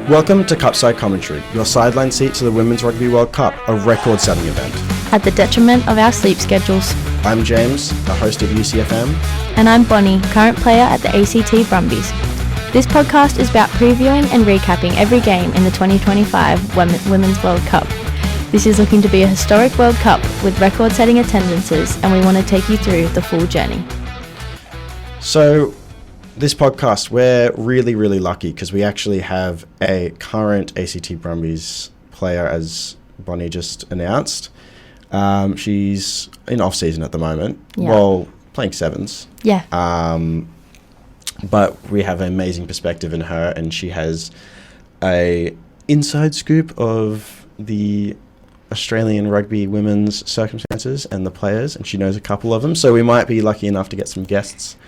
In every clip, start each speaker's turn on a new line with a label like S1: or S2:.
S1: Welcome to Cupside Commentary, your sideline seat to the Women's Rugby World Cup, a record-setting event.
S2: At the detriment of our sleep schedules.
S1: I'm James, the host of UCFM.
S2: And I'm Bonnie, current player at the ACT Brumbies. This podcast is about previewing and recapping every game in the 2025 Women's World Cup. This is looking to be a historic World Cup with record-setting attendances, and we want to take you through the full journey.
S1: So, this podcast, we're really, really lucky because we actually have a current ACT Brumbies player, as Bonnie just announced. She's in off-season at the moment, playing sevens.
S2: Yeah.
S1: But we have an amazing perspective in her, and she has a inside scoop of the Australian rugby women's circumstances and the players, and she knows a couple of them. So we might be lucky enough to get some guests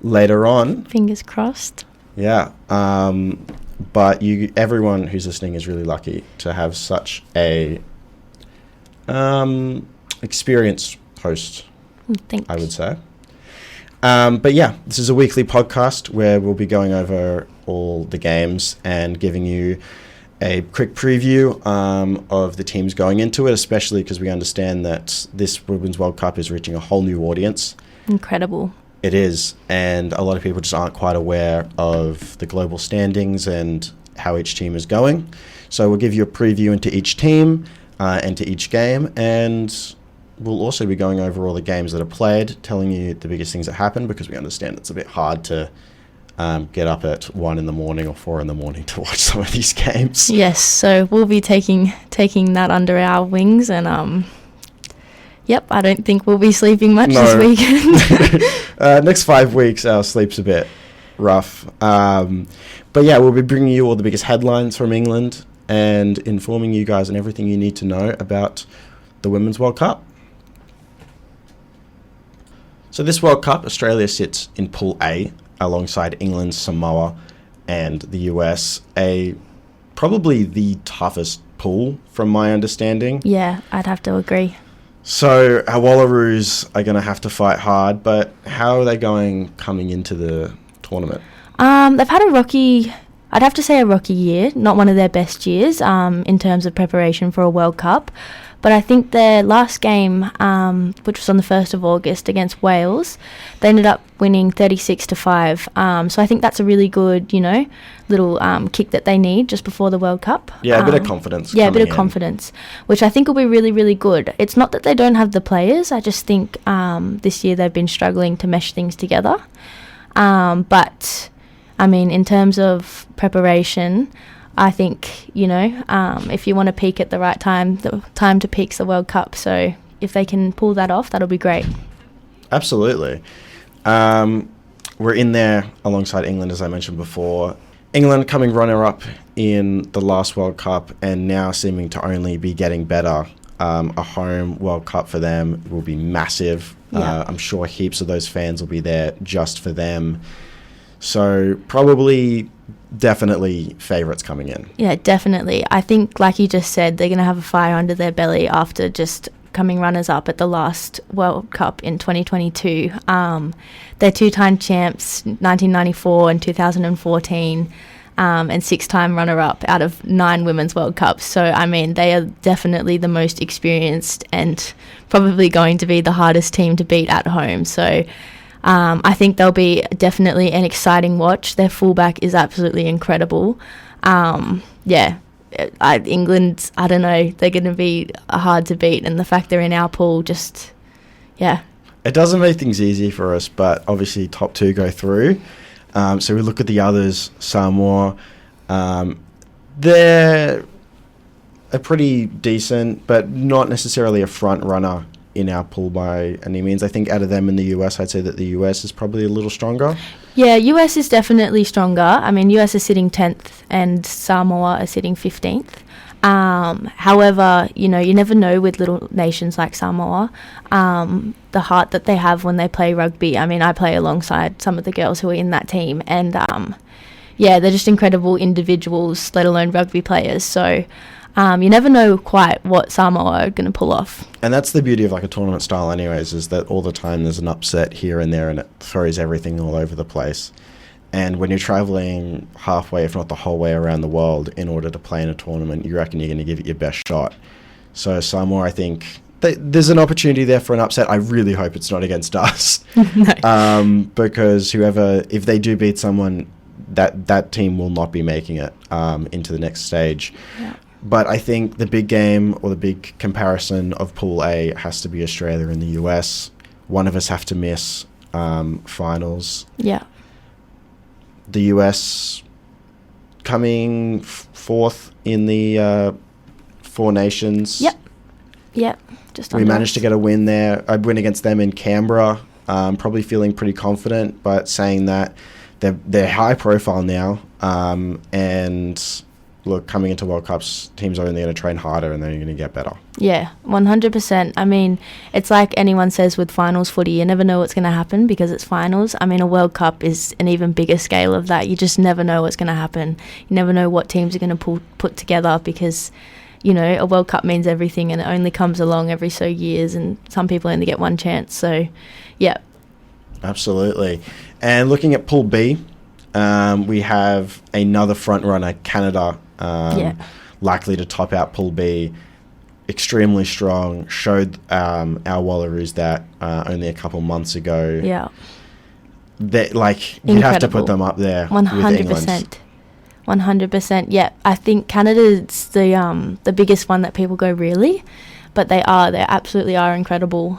S1: later on.
S2: Fingers crossed.
S1: Yeah. But everyone who's listening is really lucky to have such a experienced host,
S2: Thanks.
S1: I would say. But yeah, this is a weekly podcast where we'll be going over all the games and giving you a quick preview of the teams going into it, especially because we understand that this Women's World Cup is reaching a whole new audience.
S2: Incredible.
S1: It is, and a lot of people just aren't quite aware of the global standings and how each team is going. So we'll give you a preview into each team and to each game, and we'll also be going over all the games that are played, telling you the biggest things that happen, because we understand it's a bit hard to get up at 1 in the morning or 4 in the morning to watch some of these games.
S2: Yes, so we'll be taking that under our wings, and I don't think we'll be sleeping much this weekend.
S1: Next 5 weeks, our sleep's a bit rough. But yeah, we'll be bringing you all the biggest headlines from England and informing you guys on everything you need to know about the Women's World Cup. So this World Cup, Australia sits in Pool A alongside England, Samoa, and the US, probably the toughest pool from my understanding.
S2: Yeah, I'd have to agree.
S1: So our Wallaroos are going to have to fight hard, but how are they going coming into the tournament?
S2: They've had a rocky year, not one of their best years in terms of preparation for a World Cup. But I think their last game, which was on the 1st of August against Wales, they ended up winning 36-5. So I think that's a really good, little kick that they need just before the World Cup.
S1: Yeah, a bit of confidence.
S2: Yeah, a bit of confidence, which I think will be really, really good. It's not that they don't have the players. I just think this year they've been struggling to mesh things together. But, I mean, in terms of preparation, I think, if you want to peak at the right time, the time to peak's the World Cup. So if they can pull that off, that'll be great.
S1: Absolutely. We're in there alongside England, as I mentioned before. England coming runner-up in the last World Cup and now seeming to only be getting better. A home World Cup for them will be massive.
S2: Yeah.
S1: I'm sure heaps of those fans will be there just for them. So definitely favourites coming in. Yeah,
S2: definitely. I think, like you just said, they're going to have a fire under their belly after just coming runners-up at the last World Cup in 2022. They're two-time champs, 1994 and 2014, and 6-time runner-up out of 9 Women's World Cups. So, I mean, they are definitely the most experienced and probably going to be the hardest team to beat at home. So I think they'll be definitely an exciting watch. Their fullback is absolutely incredible. England, I don't know, they're going to be hard to beat, and the fact they're in our pool
S1: It doesn't make things easy for us, but obviously top 2 go through. So we look at the others, Samoa. They're a pretty decent, but not necessarily a front runner in our pool by any means. I think out of them in the US, I'd say that the US is probably a little stronger.
S2: Yeah, US is definitely stronger. I mean, US is sitting 10th and Samoa are sitting 15th. However, you never know with little nations like Samoa, the heart that they have when they play rugby. I mean, I play alongside some of the girls who are in that team, and they're just incredible individuals, let alone rugby players. So you never know quite what Samoa are going to pull off.
S1: And that's the beauty of like a tournament style anyways, is that all the time there's an upset here and there and it throws everything all over the place. And when you're traveling halfway, if not the whole way around the world in order to play in a tournament, you reckon you're going to give it your best shot. So Samoa, I think there's an opportunity there for an upset. I really hope it's not against us.
S2: No.
S1: Because if they do beat someone, that team will not be making it into the next stage.
S2: Yeah.
S1: But I think the big game or the big comparison of Pool A has to be Australia and the US. One of us have to miss finals.
S2: Yeah.
S1: The US coming fourth in the Four Nations.
S2: Yep. Just
S1: we managed to get a win there. A win against them in Canberra. Probably feeling pretty confident, but saying that they're high profile now. And look, coming into World Cups, teams are only going to train harder and they're going to get better.
S2: Yeah, 100%. I mean, it's like anyone says with finals footy, you never know what's going to happen because it's finals. I mean, a World Cup is an even bigger scale of that. You just never know what's going to happen. You never know what teams are going to put together because, you know, a World Cup means everything and it only comes along every so years and some people only get one chance. So, yeah.
S1: Absolutely. And looking at Pool B, we have another front runner, Canada, likely to top out Pool B. Extremely strong. Showed our Wallaroos that only a couple months ago.
S2: Yeah.
S1: That you'd have to put them up there
S2: 100%.
S1: with England.
S2: 100%. Yeah, I think Canada's the biggest one that people go really, but they absolutely are incredible.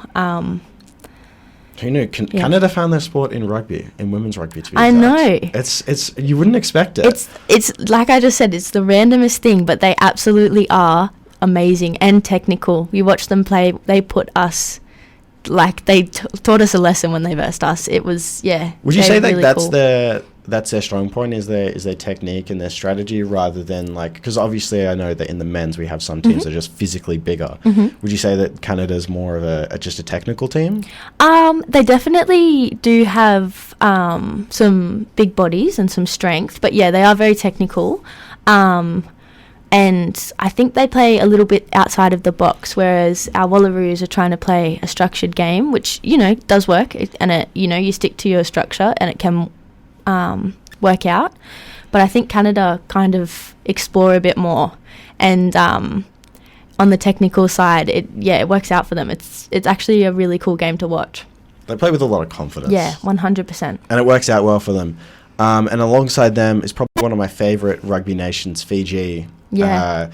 S1: Who knew? Canada found their sport in rugby, in women's rugby. To be
S2: I
S1: exact.
S2: know.
S1: It's you wouldn't expect it.
S2: It's like I just said, it's the randomest thing, but they absolutely are amazing and technical. You watch them play; they put us they taught us a lesson when they versed us. It was
S1: Would you say that
S2: really
S1: that's
S2: cool.
S1: that's their strong point? Is their technique and their strategy rather than because obviously I know that in the men's we have some teams that are just physically bigger.
S2: Mm-hmm.
S1: Would you say that Canada's more of just a technical team?
S2: They definitely do have some big bodies and some strength, but yeah, they are very technical. And I think they play a little bit outside of the box, whereas our Wallaroos are trying to play a structured game, which, does work. You stick to your structure and it can work out. But I think Canada kind of explore a bit more. And on the technical side, it works out for them. It's actually a really cool game to watch.
S1: They play with a lot of confidence.
S2: Yeah, 100%.
S1: And it works out well for them. And alongside them is probably one of my favourite rugby nations, Fiji.
S2: Yeah.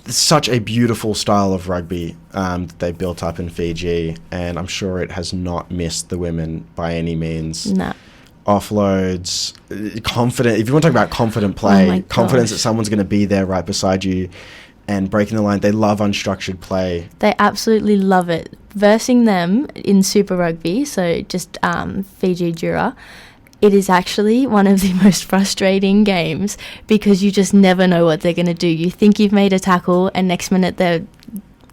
S1: Such a beautiful style of rugby that they built up in Fiji, and I'm sure it has not missed the women by any means.
S2: No.
S1: Offloads, confident. If you want to talk about confident play, confidence that someone's going to be there right beside you and breaking the line. They love unstructured play.
S2: They absolutely love it. Versing them in Super Rugby, so just Fiji Jura, it is actually one of the most frustrating games because you just never know what they're going to do. You think you've made a tackle and next minute they're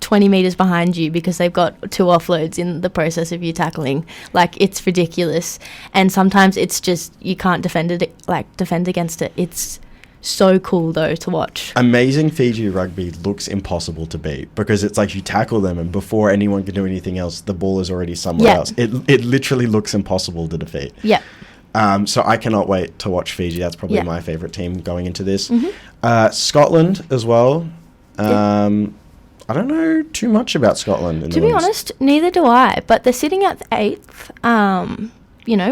S2: 20 metres behind you because they've got 2 offloads in the process of you tackling. It's ridiculous. And sometimes it's just, you can't defend against it. It's so cool though to watch.
S1: Amazing Fiji rugby looks impossible to beat because it's like you tackle them and before anyone can do anything else, the ball is already somewhere else. It literally looks impossible to defeat.
S2: Yeah.
S1: So I cannot wait to watch Fiji. That's probably my favourite team going into this.
S2: Mm-hmm.
S1: Scotland as well. I don't know too much about Scotland.
S2: To be honest, neither do I. But they're sitting at 8th,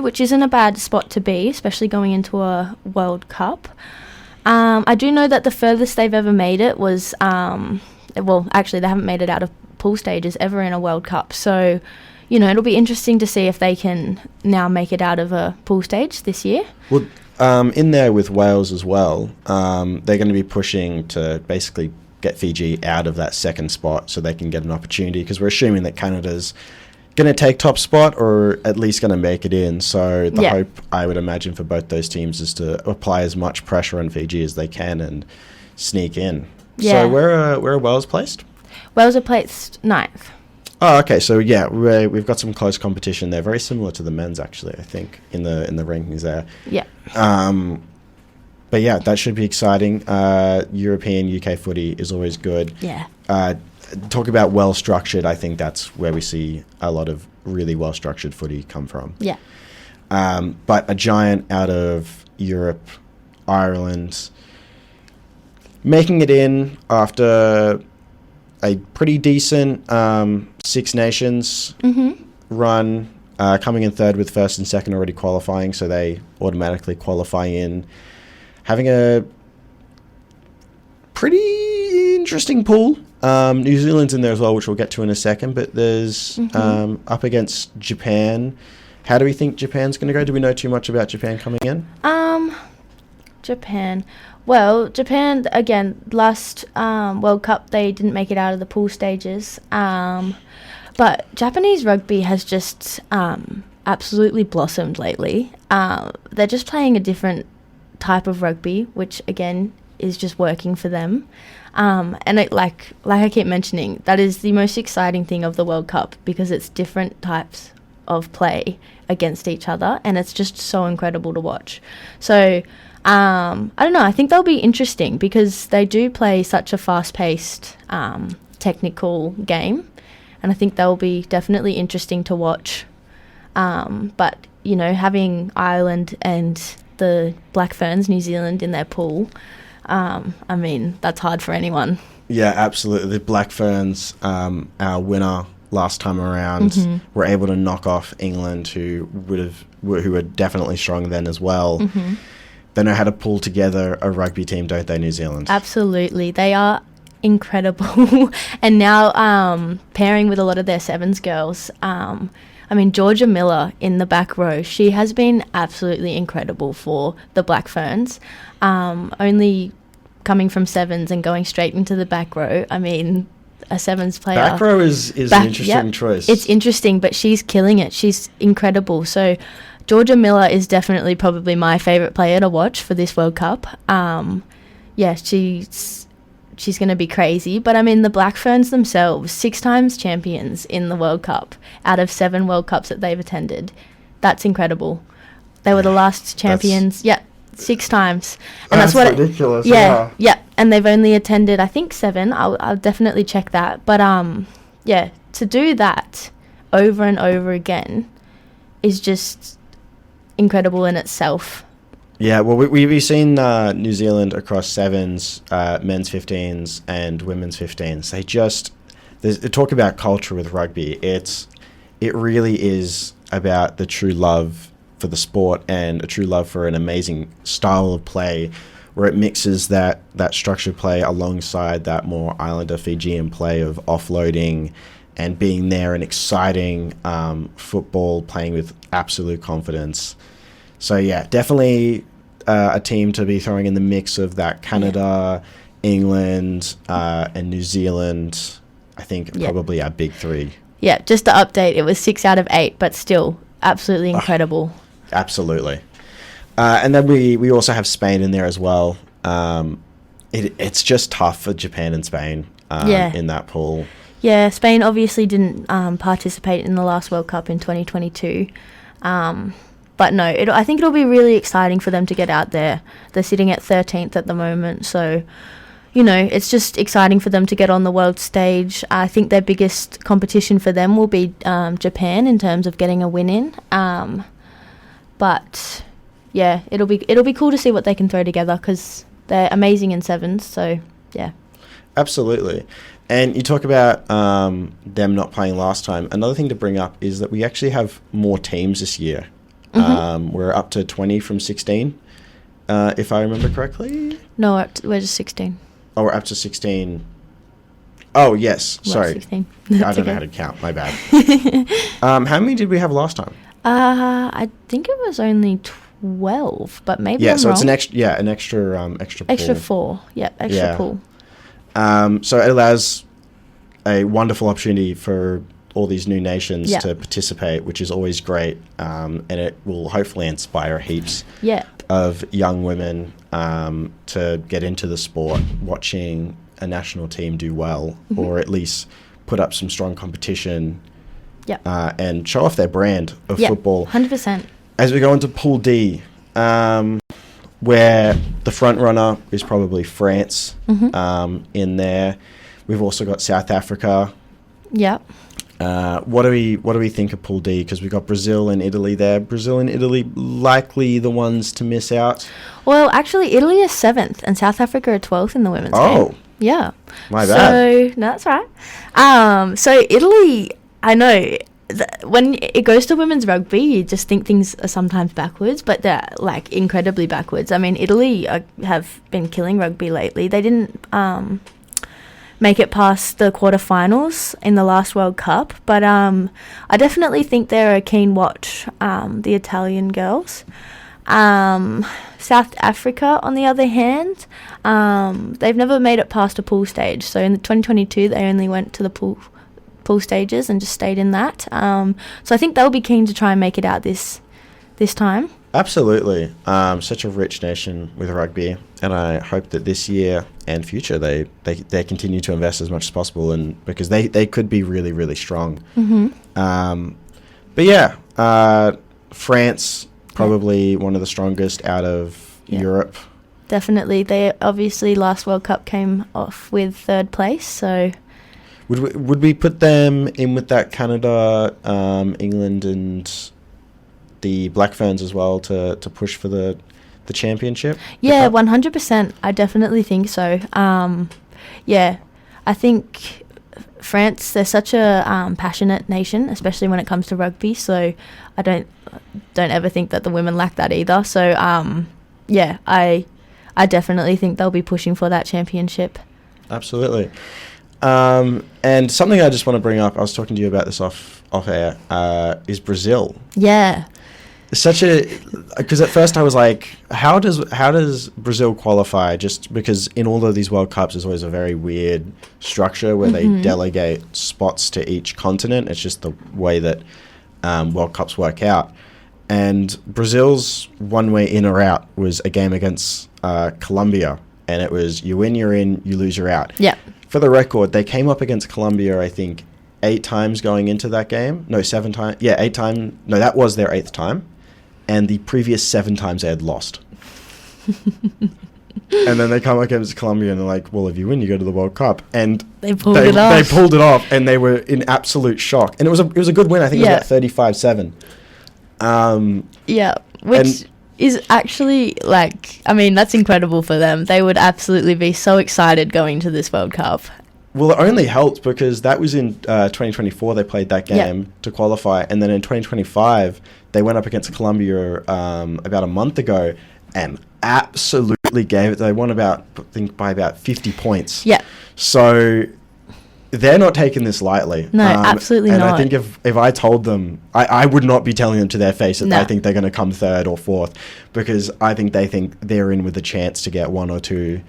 S2: which isn't a bad spot to be, especially going into a World Cup. I do know that the furthest they've ever made it was, actually they haven't made it out of pool stages ever in a World Cup. So, it'll be interesting to see if they can now make it out of a pool stage this year.
S1: Well, in there with Wales as well, they're going to be pushing to basically get Fiji out of that second spot so they can get an opportunity because we're assuming that Canada's going to take top spot or at least going to make it in. So the hope, I would imagine, for both those teams is to apply as much pressure on Fiji as they can and sneak in.
S2: Yeah.
S1: So where are Wales placed?
S2: Wales are placed 9th.
S1: Oh, okay. So we've got some close competition there. Very similar to the men's, actually. I think in the rankings there.
S2: Yeah.
S1: But yeah, that should be exciting. European UK footy is always good.
S2: Yeah.
S1: Talk about well structured. I think that's where we see a lot of really well structured footy come from.
S2: Yeah.
S1: But a giant out of Europe, Ireland, making it in after a pretty decent Six Nations run, coming in third with first and second already qualifying, so they automatically qualify in. Having a pretty interesting pool. New Zealand's in there as well, which we'll get to in a second, but there's up against Japan. How do we think Japan's going to go? Do we know too much about Japan coming in?
S2: Japan. Well, Japan, again, last World Cup, they didn't make it out of the pool stages. But Japanese rugby has just absolutely blossomed lately. They're just playing a different type of rugby, which, again, is just working for them. And it, like I keep mentioning, that is the most exciting thing of the World Cup, because it's different types of play against each other, and it's just so incredible to watch. So I don't know, I think they'll be interesting because they do play such a fast-paced technical game, and I think they'll be definitely interesting to watch. But you know, having Ireland and the Black Ferns, New Zealand, in their pool, I mean, that's hard for anyone.
S1: Yeah, absolutely. The Black Ferns, our winner last time around, were able to knock off England, who were definitely strong then as well. They know how to pull together a rugby team, don't they, New Zealand?
S2: Absolutely. They are incredible. And now pairing with a lot of their sevens girls, I mean, Georgia Miller in the back row, she has been absolutely incredible for the Black Ferns. Only coming from sevens and going straight into the back row, I mean, a sevens player.
S1: Back row is an interesting choice.
S2: It's interesting, but she's killing it. She's incredible. So Georgia Miller is definitely probably my favourite player to watch for this World Cup. Yeah, she's going to be crazy. But I mean, the Black Ferns themselves, 6 times champions in the World Cup out of 7 World Cups that they've attended. That's incredible. They were the last champions. 6 times. And that's what
S1: ridiculous.
S2: Yeah. And they've only attended, I think, 7. I'll definitely check that. But yeah, to do that over and over again is just incredible in itself.
S1: Yeah, well, we've seen New Zealand across sevens, men's 15s and women's 15s. They talk about culture with rugby. It really is about the true love for the sport and a true love for an amazing style of play, where it mixes that structured play alongside that more Islander Fijian play of offloading and being there and exciting football, playing with absolute confidence. So yeah, definitely a team to be throwing in the mix of that Canada, England, and New Zealand. I think probably our big 3. Yeah,
S2: just to update, it was 6 out of 8, but still absolutely incredible.
S1: Absolutely. And then we also have Spain in there as well. It's just tough for Japan and Spain in that pool.
S2: Yeah, Spain obviously didn't participate in the last World Cup in 2022. But no, I think it'll be really exciting for them to get out there. They're sitting at 13th at the moment, so, you know, it's just exciting for them to get on the world stage. I think their biggest competition for them will be Japan in terms of getting a win in. But yeah, it'll be cool to see what they can throw together, because they're amazing in sevens. So yeah,
S1: absolutely. And you talk about them not playing last time. Another thing to bring up is that we actually have more teams this year. We're up to 20 from 16, if I remember correctly.
S2: No, we're just 16.
S1: Oh, we're up to 16. Oh, yes. Sorry.
S2: 16.
S1: I don't know how to count. My bad. How many did we have last time?
S2: I think it was only 12, but maybe I'm
S1: so
S2: wrong.
S1: It's an extra pool.
S2: Extra 4. Yep, extra pool.
S1: So it allows a wonderful opportunity for all these new nations to participate, which is always great, and it will hopefully inspire heaps of young women to get into the sport, watching a national team do well, or at least put up some strong competition and show off their brand of football.
S2: 100%.
S1: As we go into Pool D, where the front runner is probably France in there. We've also got South Africa.
S2: Yep.
S1: What do we think of Pool D? Because we've got Brazil and Italy there. Brazil and Italy likely the ones to miss out.
S2: Well, actually, Italy is 7th and South Africa are 12th in the women's game.
S1: Oh.
S2: Yeah.
S1: My
S2: So,
S1: bad.
S2: no, that's right. So Italy, I know, when it goes to women's rugby, you just think things are sometimes backwards, but they're, like, incredibly backwards. I mean, Italy have been killing rugby lately. They didn't make it past the quarterfinals in the last World Cup, but I definitely think they're a keen watch, the Italian girls. South Africa, on the other hand, they've never made it past a pool stage. So in 2022, they only went to the pool stages and just stayed in that. So I think they'll be keen to try and make it out this time.
S1: Absolutely. Such a rich nation with rugby, and I hope that this year and future they continue to invest as much as possible, and because they could be really, really strong.
S2: Mm-hmm.
S1: But yeah, France probably one of the strongest out of Europe.
S2: Definitely. They obviously last World Cup came off with 3rd place, so
S1: would we put them in with that Canada, England, and the Black Ferns as well to push for the championship?
S2: Yeah, 100%. I definitely think so. Yeah, I think France, they're such a passionate nation, especially when it comes to rugby. So I don't ever think that the women lack that either. So yeah, I definitely think they'll be pushing for that championship.
S1: Absolutely. And something I just want to bring up, I was talking to you about this off air, is Brazil.
S2: Yeah.
S1: Because at first I was like, how does Brazil qualify? Just because in all of these World Cups, there's always a very weird structure where they delegate spots to each continent. It's just the way that World Cups work out. And Brazil's one way in or out was a game against Colombia, and it was you win, you're in, you lose, you're out.
S2: Yeah.
S1: For the record, they came up against Colombia, I think, 8 times going into that game. No, 7 times. Yeah, 8 times. No, that was their 8th time. And the previous 7 times they had lost. And then they come up against Colombia and they're like, well, if you win, you go to the World Cup. And
S2: they pulled it off.
S1: They pulled it off, and they were in absolute shock. And it was a good win. I think it was about 35-7.
S2: Yeah, which is actually, like, I mean, that's incredible for them. They would absolutely be so excited going to this World Cup.
S1: Well, it only helped because that was in 2024 they played that game to qualify. And then in 2025, they went up against Colombia about a month ago and absolutely gave it. They won by about 50 points.
S2: Yeah.
S1: So they're not taking this lightly.
S2: No, absolutely
S1: and
S2: not.
S1: I think if I told them, I would not be telling them to their face that I think they're going to come 3rd or 4th, because I think they think they're in with a chance to get 1 or 2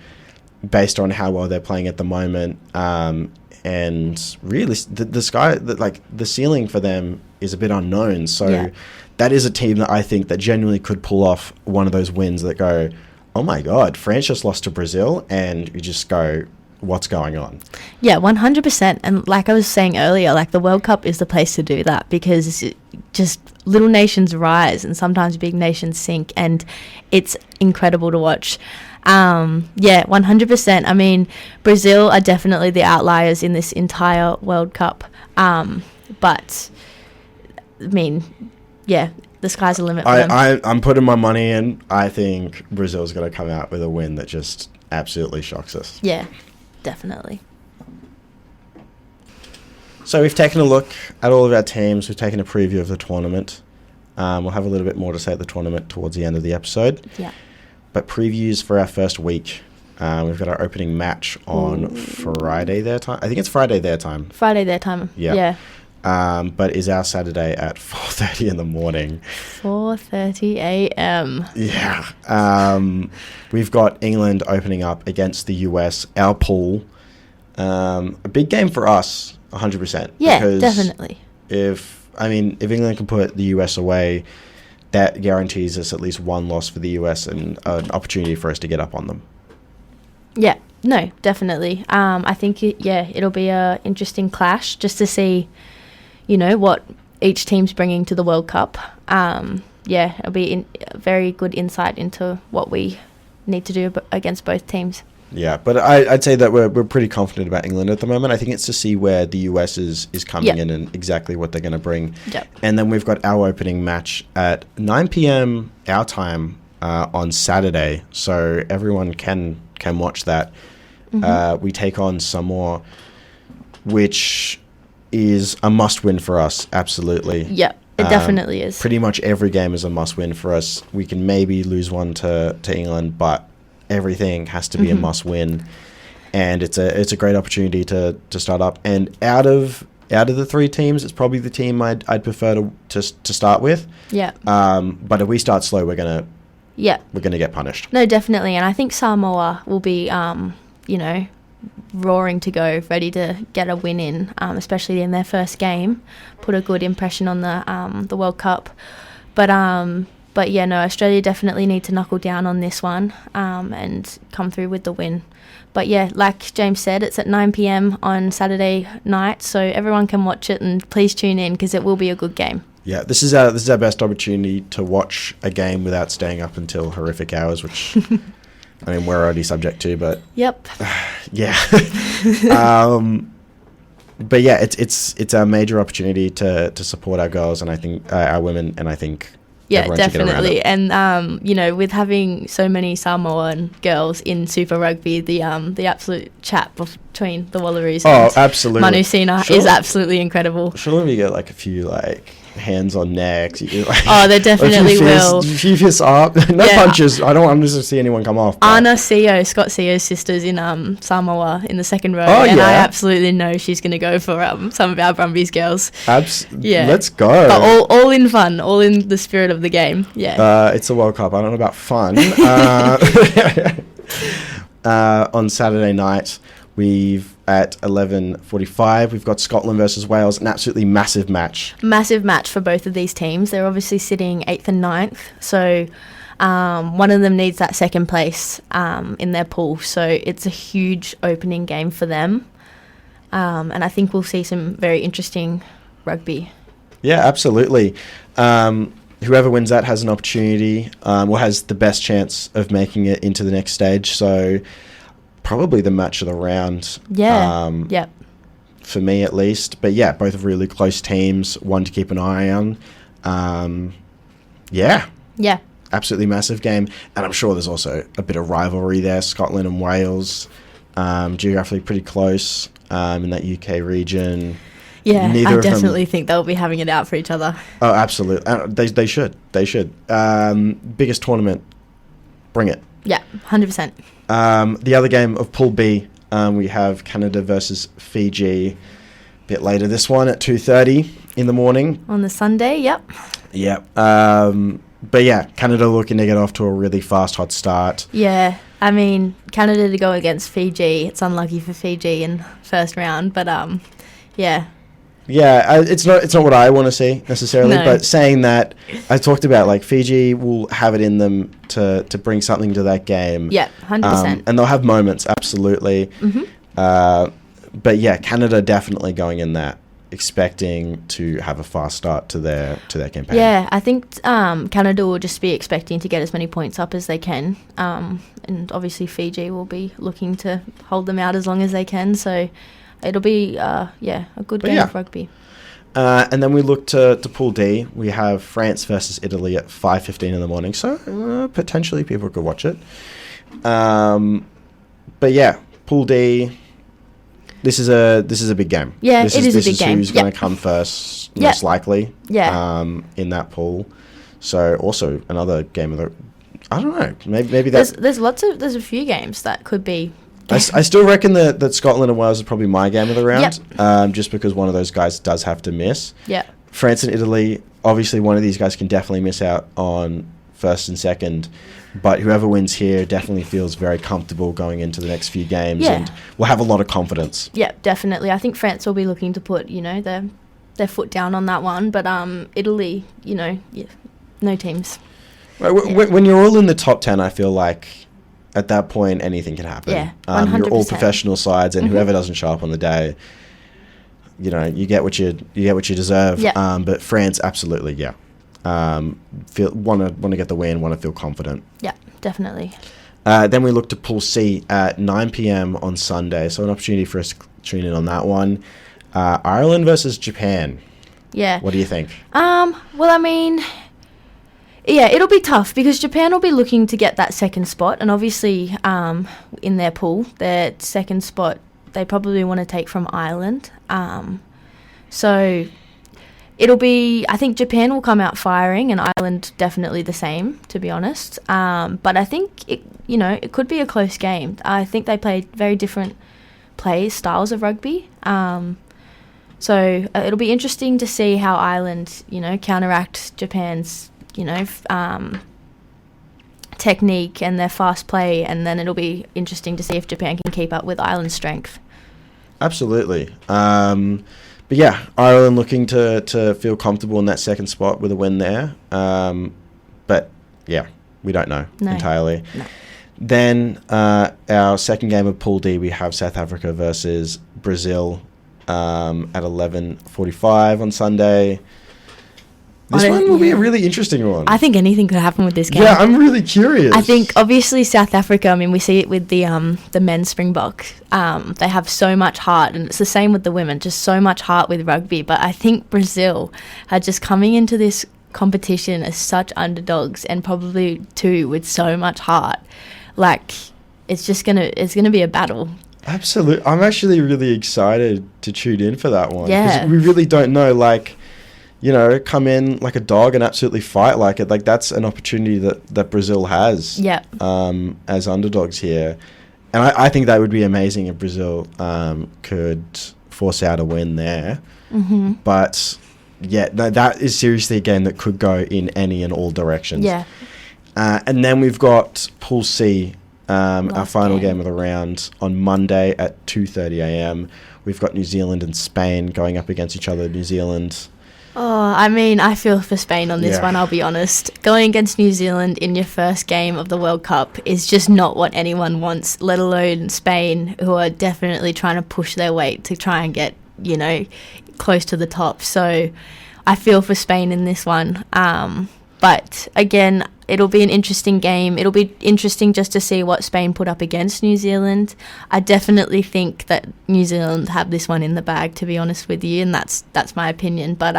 S1: based on how well they're playing at the moment. And really, the ceiling for them is a bit unknown. So that is a team that I think that genuinely could pull off one of those wins that go, oh my God, France just lost to Brazil, and you just go, what's going on? Yeah,
S2: 100%. And like I was saying earlier, like the World Cup is the place to do that, because just little nations rise and sometimes big nations sink, and it's incredible to watch. 100%. I mean, Brazil are definitely the outliers in this entire World Cup. But I mean, the sky's the limit for them.
S1: I'm putting my money in. I think Brazil's going to come out with a win that just absolutely shocks us.
S2: Yeah, definitely.
S1: So we've taken a look at all of our teams. We've taken a preview of the tournament. We'll have a little bit more to say at the tournament towards the end of the episode.
S2: Yeah.
S1: But previews for our first week. We've got our opening match on Friday their time. I think it's Friday their time.
S2: Friday their time. Yeah.
S1: But is our Saturday at 4:30 in the morning.
S2: 4:30 a.m.
S1: Yeah. We've got England opening up against the US, our pool. A big game for us, 100%.
S2: Yeah, definitely.
S1: If England can put the US away, that guarantees us at least one loss for the US and an opportunity for us to get up on them.
S2: Yeah, no, definitely. I think, it'll be a interesting clash just to see, what each team's bringing to the World Cup. It'll be a very good insight into what we need to do against both teams.
S1: Yeah, but I'd say that we're pretty confident about England at the moment. I think it's to see where the US is coming in and exactly what they're going to bring.
S2: Yep.
S1: And then we've got our opening match at 9 p.m. our time on Saturday, so everyone can watch that. We take on Samoa, which is a must-win for us, absolutely.
S2: Yep, it definitely is.
S1: Pretty much every game is a must-win for us. We can maybe lose one to England, but everything has to be a must-win, and it's a great opportunity to start up. And out of the three teams, it's probably the team I'd prefer to start with.
S2: Yeah.
S1: But if we start slow, we're gonna get punished.
S2: No, definitely, and I think Samoa will be roaring to go, ready to get a win in, especially in their first game, put a good impression on the World Cup. But yeah, no, Australia definitely need to knuckle down on this one and come through with the win. But yeah, like James said, it's at 9 p.m. on Saturday night, so everyone can watch it, and please tune in because it will be a good game. Yeah,
S1: this is our best opportunity to watch a game without staying up until horrific hours, which I mean we're already subject to. But
S2: yep,
S1: yeah. But yeah, it's a major opportunity to support our girls, and I think our women, and I think.
S2: Yeah, definitely. And, with having so many Samoan girls in Super Rugby, the absolute chat between the Wallaroos and
S1: absolutely.
S2: Manu Sina is absolutely incredible.
S1: Sure, we get like a few hands on necks.
S2: They definitely will.
S1: A few fists up. No punches. I don't want to see anyone come off.
S2: Anna Scott Seo's sisters in Samoa in the second row. And I absolutely know she's going to go for some of our Brumbies girls.
S1: Yeah. Let's go.
S2: But all in fun, all in the spirit of the game. Yeah.
S1: It's a World Cup. I don't know about fun. On Saturday night, at 11:45, we've got Scotland versus Wales, an absolutely massive match.
S2: Massive match for both of these teams. They're obviously sitting 8th and 9th, so one of them needs that second place in their pool. So it's a huge opening game for them, and I think we'll see some very interesting rugby.
S1: Yeah, absolutely. Whoever wins that has an opportunity, or has the best chance of making it into the next stage. So probably the match of the round.
S2: Yeah. Yep.
S1: For me, at least. But yeah, both are really close teams. One to keep an eye on. Yeah.
S2: Yeah.
S1: Absolutely massive game. And I'm sure there's also a bit of rivalry there. Scotland and Wales, geographically pretty close in that UK region.
S2: Yeah, I definitely think they'll be having it out for each other.
S1: Oh, absolutely. They should. They should. Biggest tournament. Bring it.
S2: Yeah, 100%.
S1: The other game of Pool B, we have Canada versus Fiji. A bit later this one at 2:30 in the morning.
S2: On the Sunday, yep.
S1: Yep. But yeah, Canada looking to get off to a really fast, hot start.
S2: Yeah, I mean, Canada to go against Fiji, it's unlucky for Fiji in first round, but yeah.
S1: Yeah, it's not what I want to see necessarily, but saying that, I talked about Fiji will have it in them to bring something to that game.
S2: Yeah, 100%.
S1: And they'll have moments, absolutely. Mm-hmm. But yeah, Canada definitely going in that, expecting to have a fast start to their campaign.
S2: Yeah, I think Canada will just be expecting to get as many points up as they can, and obviously Fiji will be looking to hold them out as long as they can. So it'll be a good game of rugby.
S1: And then we look to Pool D. We have France versus Italy at 5:15 in the morning. So potentially people could watch it. But yeah, Pool D. This is a big game.
S2: Yeah,
S1: this is a big game. Who's going to come first, most likely. Yeah. In that pool. So also another game of the. I don't know. Maybe that's.
S2: There's a few games that could be.
S1: I still reckon that Scotland and Wales is probably my game of the round. Yep. Just because one of those guys does have to miss.
S2: Yeah.
S1: France and Italy. Obviously, one of these guys can definitely miss out on first and second. But whoever wins here definitely feels very comfortable going into the next few games and will have a lot of confidence.
S2: Yeah, definitely. I think France will be looking to put, their foot down on that one. But Italy, no teams.
S1: When you're all in the top 10, I feel like at that point anything can happen.
S2: Yeah, 100%.
S1: You're all professional sides, and whoever doesn't show up on the day, you get what you deserve. Yeah. But France, absolutely, want to get the win, want to feel confident.
S2: Yeah, definitely.
S1: Then we look to Pool C at 9 p.m. on Sunday, so an opportunity for us to tune in on that one. Ireland versus Japan.
S2: Yeah.
S1: What do you think?
S2: Well, I mean, yeah, it'll be tough because Japan will be looking to get that second spot, and obviously, in their pool, their second spot they probably want to take from Ireland. So it'll be, I think Japan will come out firing, and Ireland definitely the same, to be honest. But I think it could be a close game. I think they play very different styles of rugby. So it'll be interesting to see how Ireland, counteract Japan's, technique and their fast play, and then it'll be interesting to see if Japan can keep up with Ireland's strength.
S1: Absolutely. But yeah, Ireland looking to feel comfortable in that second spot with a win there. But yeah, we don't know entirely. No. Then our second game of Pool D, we have South Africa versus Brazil at 11:45 on Sunday. This one will be a really interesting one.
S2: I think anything could happen with this game.
S1: Yeah, I'm really curious.
S2: I think obviously South Africa, I mean, we see it with the men's Springbok. They have so much heart, and it's the same with the women, just so much heart with rugby. But I think Brazil are just coming into this competition as such underdogs, and probably too with so much heart. Like, it's gonna be a battle.
S1: Absolutely. I'm actually really excited to tune in for that one.
S2: Yeah.
S1: Because we really don't know, come in like a dog and absolutely fight like it. Like, that's an opportunity that Brazil has.
S2: Yeah.
S1: As underdogs here. And I think that would be amazing if Brazil could force out a win there. Mm-hmm. But, yeah, no, that is seriously a game that could go in any and all directions.
S2: Yeah.
S1: And then we've got Pool C, our final game of the round, on Monday at 2:30 a.m. We've got New Zealand and Spain going up against each other. New Zealand.
S2: Oh, I mean, I feel for Spain on this one, I'll be honest. Going against New Zealand in your first game of the World Cup is just not what anyone wants, let alone Spain, who are definitely trying to push their weight to try and get, close to the top. So I feel for Spain in this one. But again, it'll be an interesting game. It'll be interesting just to see what Spain put up against New Zealand. I definitely think that New Zealand have this one in the bag, to be honest with you, and that's my opinion. But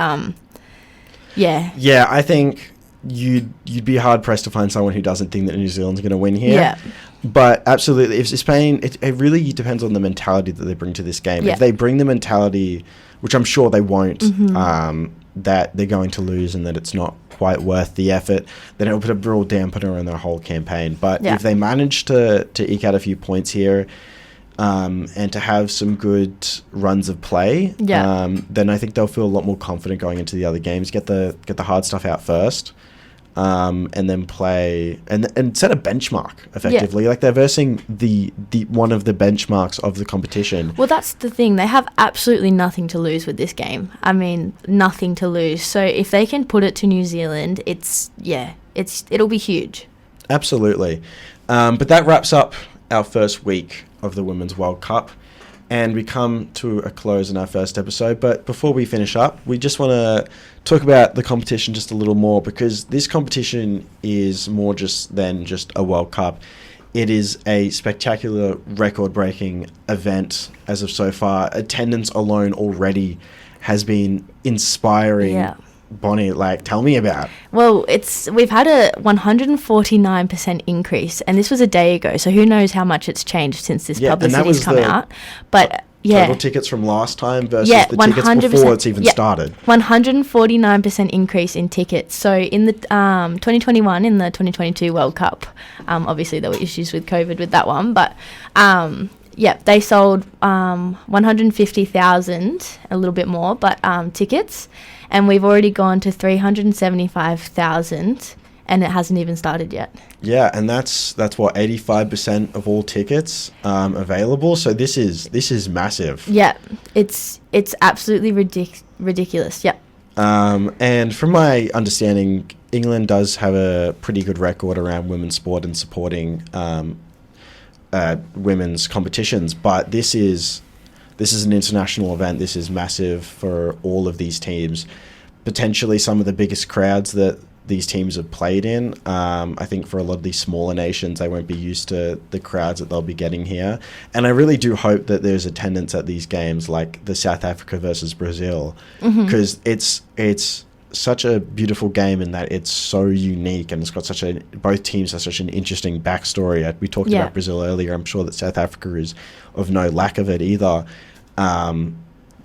S2: yeah. Yeah,
S1: I think you'd be hard pressed to find someone who doesn't think that New Zealand's going to win here.
S2: Yeah.
S1: But absolutely, if Spain, it really depends on the mentality that they bring to this game.
S2: Yeah.
S1: If they bring the mentality, which I'm sure they won't, that they're going to lose and that it's not quite worth the effort, then it'll put a real dampener on their whole campaign. But if they manage to eke out a few points here, and to have some good runs of play, then I think they'll feel a lot more confident going into the other games. Get the hard stuff out first, and then play and set a benchmark effectively. Like, they're versing the one of the benchmarks of the competition.
S2: Well, that's the thing. They have absolutely nothing to lose with this game. I mean, nothing to lose. So if they can put it to New Zealand, it'll be huge.
S1: Absolutely. But that wraps up our first week of the Women's World Cup, and we come to a close in our first episode. But before we finish up, we just want to talk about the competition just a little more, because this competition is more than just a World Cup. It is a spectacular, record-breaking event as of so far. Attendance alone already has been inspiring.
S2: Yeah.
S1: Bonnie, tell me about.
S2: Well, we've had a 149% increase, and this was a day ago, so who knows how much it's changed since this publicity's come out. But
S1: total tickets from last time versus the tickets before it's even started. 149%
S2: increase in tickets. So in the 2021, in the 2022 World Cup, obviously there were issues with COVID with that one, but they sold 150,000, a little bit more, but tickets. And we've already gone to 375,000, and it hasn't even started yet.
S1: Yeah, and that's what, 85% of all tickets available. So this is massive.
S2: Yeah, it's absolutely ridiculous. Yeah.
S1: And from my understanding, England does have a pretty good record around women's sport and supporting women's competitions, but this is an international event. This is massive for all of these teams. Potentially some of the biggest crowds that these teams have played in. I think for a lot of these smaller nations, they won't be used to the crowds that they'll be getting here. And I really do hope that there's attendance at these games, like the South Africa versus Brazil, because it's such a beautiful game in that it's so unique, and it's got both teams have such an interesting backstory. We talked about Brazil earlier. I'm sure that South Africa is of no lack of it either.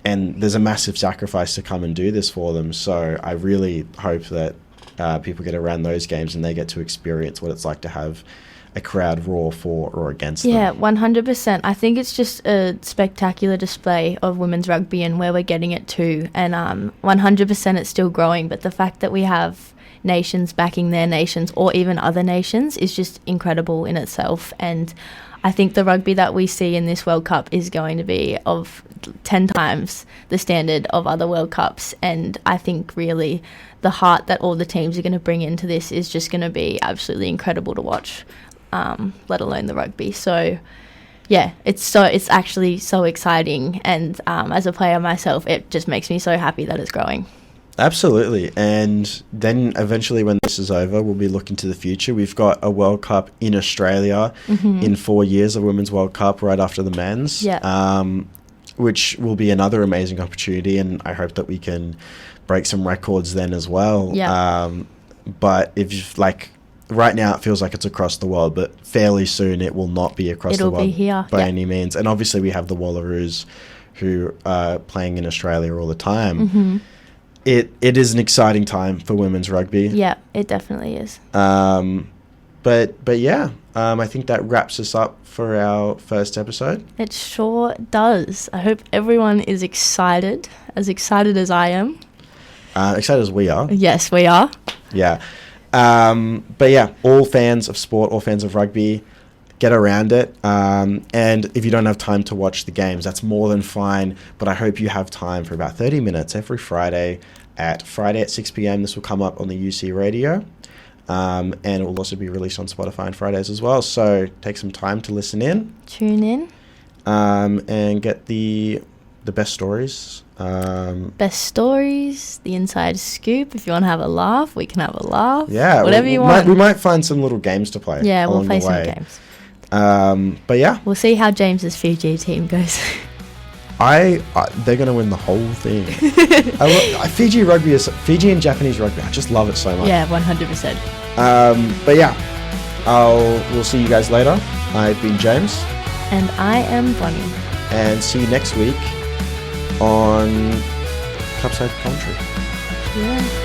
S1: And there's a massive sacrifice to come and do this for them. So I really hope that people get around those games and they get to experience what it's like to have a crowd roar for or against them.
S2: Yeah, 100%. I think it's just a spectacular display of women's rugby and where we're getting it to. And 100% it's still growing. But the fact that we have nations backing their nations or even other nations is just incredible in itself. And I think the rugby that we see in this World Cup is going to be of 10 times the standard of other World Cups. And I think really the heart that all the teams are going to bring into this is just going to be absolutely incredible to watch, let alone the rugby. So, yeah, it's actually so exciting. And as a player myself, it just makes me so happy that it's growing.
S1: Absolutely. And then eventually when this is over, we'll be looking to the future. We've got a World Cup in Australia in 4 years, a Women's World Cup right after the men's, which will be another amazing opportunity. And I hope that we can break some records then as well. But if right now it feels like it's across the world, but fairly soon it will not be across the world.
S2: It'll be here.
S1: By any means. And obviously we have the Wallaroos who are playing in Australia all the time. It is an exciting time for women's rugby.
S2: Yeah, it definitely is.
S1: But yeah, I think that wraps us up for our first episode.
S2: It sure does. I hope everyone is excited as I am.
S1: Excited as we are.
S2: Yes, we are.
S1: Yeah. But yeah, all fans of sport, all fans of rugby, get around it. And if you don't have time to watch the games, that's more than fine. But I hope you have time for about 30 minutes every Friday at 6 p.m. This will come up on the UC radio. And it will also be released on Spotify on Fridays as well. So take some time to listen in.
S2: Tune in.
S1: And get the best stories.
S2: Best stories, the inside scoop. If you want to have a laugh, we can have a laugh.
S1: Yeah.
S2: Whatever you want.
S1: We might find some little games to play.
S2: Yeah, we'll play some games.
S1: But yeah.
S2: We'll see how James's Fiji team goes.
S1: They're going to win the whole thing. Fiji and Japanese rugby. I just love it so much.
S2: Yeah, 100%.
S1: But yeah, we'll see you guys later. I've been James.
S2: And I am Bonnie.
S1: And see you next week on Cupside Commentary.
S2: Yeah.